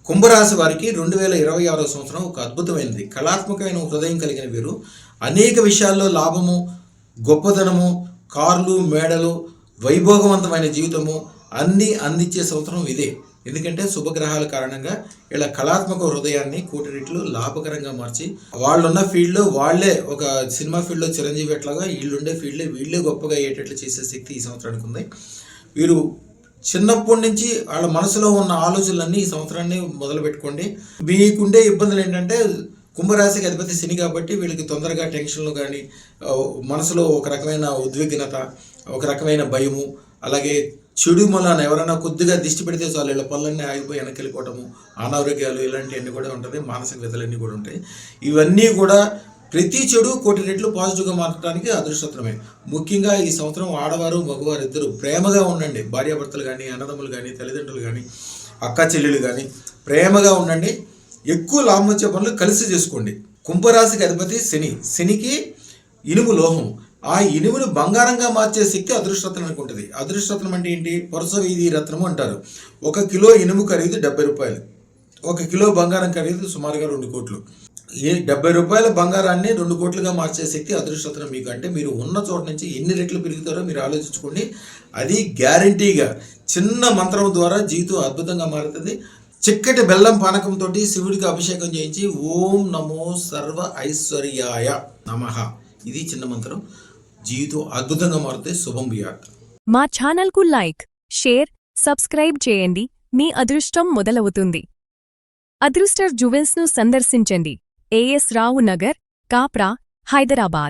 కుంభరాశి వారికి 2026 సంవత్సరం ఒక అద్భుతమైనది. కళాత్మకమైన హృదయం కలిగిన వీరు అనేక విషయాల్లో లాభము, గొప్పతనము, కార్లు, మేడలు, వైభోగవంతమైన జీవితము అన్నీ అందించే సంవత్సరం ఇదే. ఎందుకంటే శుభగ్రహాల కారణంగా ఇలా కళాత్మక హృదయాన్ని కోటి రెట్లు లాభకరంగా మార్చి వాళ్ళున్న ఫీల్డ్లో వాళ్ళే ఒక సినిమా ఫీల్డ్లో చిరంజీవి ఎట్లాగా వీళ్ళుండే ఫీల్డ్లో వీళ్ళే గొప్పగా అయ్యేటట్లు చేసే శక్తి ఈ సంవత్సరానికి ఉంది. వీరు చిన్నప్పటి నుంచి వాళ్ళ మనసులో ఉన్న ఆలోచనలన్నీ ఈ సంవత్సరాన్ని మొదలు పెట్టుకోండి. మీకుండే ఇబ్బందులు ఏంటంటే కుంభరాశికి అధిపతి శని కాబట్టి వీళ్ళకి తొందరగా టెన్షన్లు కానీ, మనసులో ఒక రకమైన ఉద్విగ్నత, ఒక రకమైన భయము, అలాగే చెడు మూలాన ఎవరైనా కొద్దిగా దిష్టి పెడితే చాలు వీళ్ళ పనులన్నీ ఆగిపోయి వెనక్కి వెళ్ళిపోవటము, అనారోగ్యాలు ఇలాంటివన్నీ కూడా ఉంటుంది, మానసిక వ్యతలన్నీ కూడా ఉంటాయి. ఇవన్నీ కూడా ప్రతి చెడు కోటి రెట్లు పాజిటివ్గా మార్చడానికి అదృష్టమే. ముఖ్యంగా ఈ సంవత్సరం ఆడవారు మగవారు ఇద్దరు ప్రేమగా ఉండండి. భార్యాభర్తలు కానీ, అన్నదమ్ములు కానీ, తల్లిదండ్రులు కానీ, అక్క చెల్లెలు కానీ ప్రేమగా ఉండండి. ఎక్కువ లాభం వచ్చే పనులు కలిసి చేసుకోండి. కుంభరాశికి అధిపతి శని, శనికి ఇనుము లోహం. ఆ ఇనుమును బంగారంగా మార్చే శక్తి అదృష్టత్వానికి ఉంటుంది. అదృష్టత్వం అంటే ఏంటి? వరుస వీధి రత్నము అంటారు. 1 కిలో ఇనుము ఖరీదు 70 రూపాయలు, 1 కిలో బంగారం ఖరీదు సుమారుగా 2 కోట్లు. ఈ 70 రూపాయల బంగారాన్ని 2 కోట్లుగా మార్చే శక్తి అదృష్టత్వం మీకు. అంటే మీరు ఉన్న చోట నుంచి ఎన్ని రెట్లు పెరుగుతారో మీరు ఆలోచించుకోండి. అది గ్యారంటీగా చిన్న మంత్రం ద్వారా జీవితం అద్భుతంగా మారుతుంది. చిక్కటి బెల్లం పానకంతో శివుడికి అభిషేకం చేయించి ఓం నమో సర్వ ఐశ్వర్యాయ నమః, ఇది చిన్న మంత్రం. జీవితం అద్భుతంగా మారుతుంది. శుభం బియాత్. మా ఛానల్కు లైక్, షేర్, సబ్స్క్రైబ్ చేయండి. మీ అదృష్టం మొదలవుతుంది. అదృస్టర్ జ్యువెల్స్ను సందర్శించండి. ఏఎస్ రావు నగర్, కాప్రా, హైదరాబాద్.